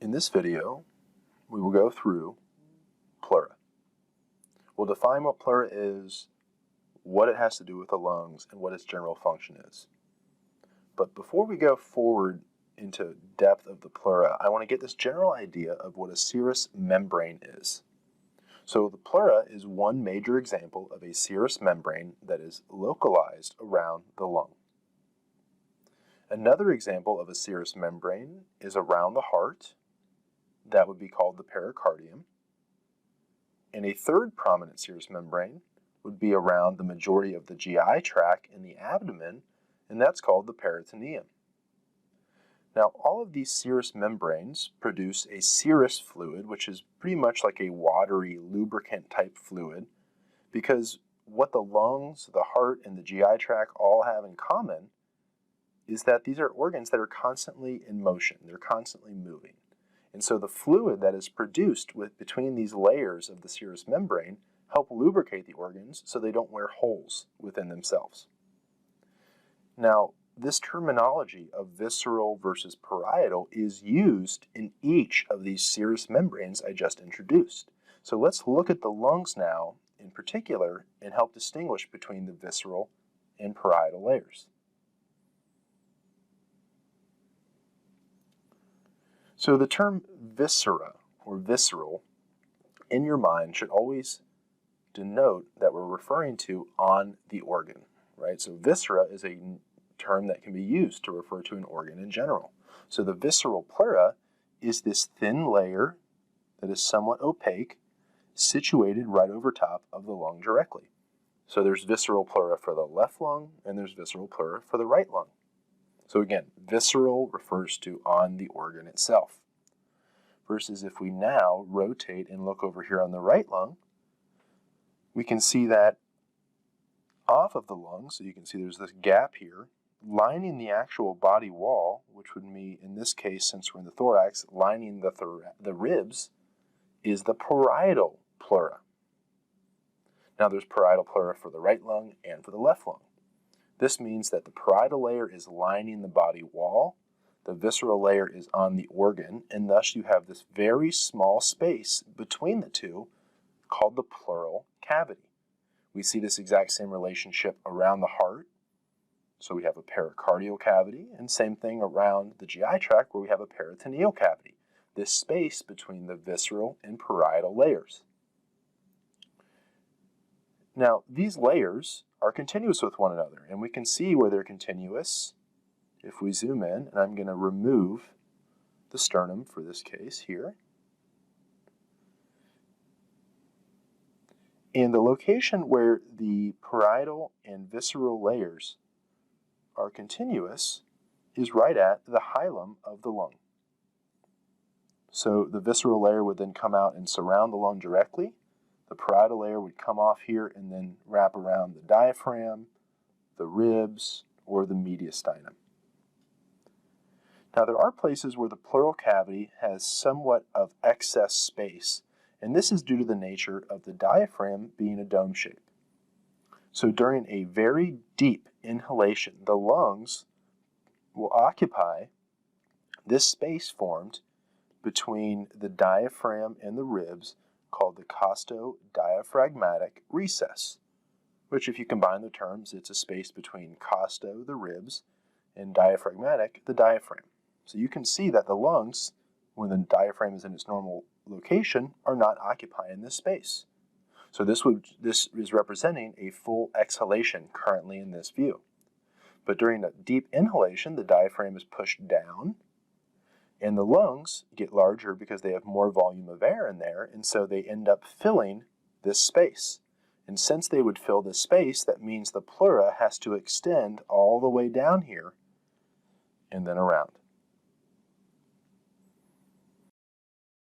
In this video, we will go through pleura. We'll define what pleura is, what it has to do with the lungs, and what its general function is. But before we go forward into depth of the pleura, I want to get this general idea of what a serous membrane is. So the pleura is one major example of a serous membrane that is localized around the lung. Another example of a serous membrane is around the heart. That would be called the pericardium. And a third prominent serous membrane would be around the majority of the GI tract in the abdomen, and that's called the peritoneum. Now, all of these serous membranes produce a serous fluid, which is pretty much like a watery lubricant type fluid, because what the lungs, the heart, and the GI tract all have in common is that these are organs that are constantly in motion. They're constantly moving. And so the fluid that is produced between these layers of the serous membrane help lubricate the organs so they don't wear holes within themselves. Now, this terminology of visceral versus parietal is used in each of these serous membranes I just introduced. So let's look at the lungs now in particular and help distinguish between the visceral and parietal layers. So the term viscera or visceral in your mind should always denote that we're referring to on the organ, right? So viscera is a term that can be used to refer to an organ in general. So the visceral pleura is this thin layer that is somewhat opaque, situated right over top of the lung directly. So there's visceral pleura for the left lung, and there's visceral pleura for the right lung. So again, visceral refers to on the organ itself. Versus if we now rotate and look over here on the right lung, we can see that off of the lung, so you can see there's this gap here, lining the actual body wall, which would be, in this case, since we're in the thorax, lining the ribs, is the parietal pleura. Now there's parietal pleura for the right lung and for the left lung. This means that the parietal layer is lining the body wall, the visceral layer is on the organ, and thus you have this very small space between the two called the pleural cavity. We see this exact same relationship around the heart. So we have a pericardial cavity, and same thing around the GI tract where we have a peritoneal cavity. This space between the visceral and parietal layers. Now, these layers are continuous with one another, and we can see where they're continuous if we zoom in, and I'm going to remove the sternum for this case here. And the location where the parietal and visceral layers are continuous is right at the hilum of the lung. So the visceral layer would then come out and surround the lung directly. The parietal layer would come off here and then wrap around the diaphragm, the ribs, or the mediastinum. Now there are places where the pleural cavity has somewhat of excess space, and this is due to the nature of the diaphragm being a dome shape. So during a very deep inhalation, the lungs will occupy this space formed between the diaphragm and the ribs called the costodiaphragmatic recess, which if you combine the terms, it's a space between costo, the ribs, and diaphragmatic, the diaphragm. So you can see that the lungs, when the diaphragm is in its normal location, are not occupying this space. So this is representing a full exhalation currently in this view. But during a deep inhalation, the diaphragm is pushed down, and the lungs get larger because they have more volume of air in there, and so they end up filling this space. And since they would fill this space, that means the pleura has to extend all the way down here and then around.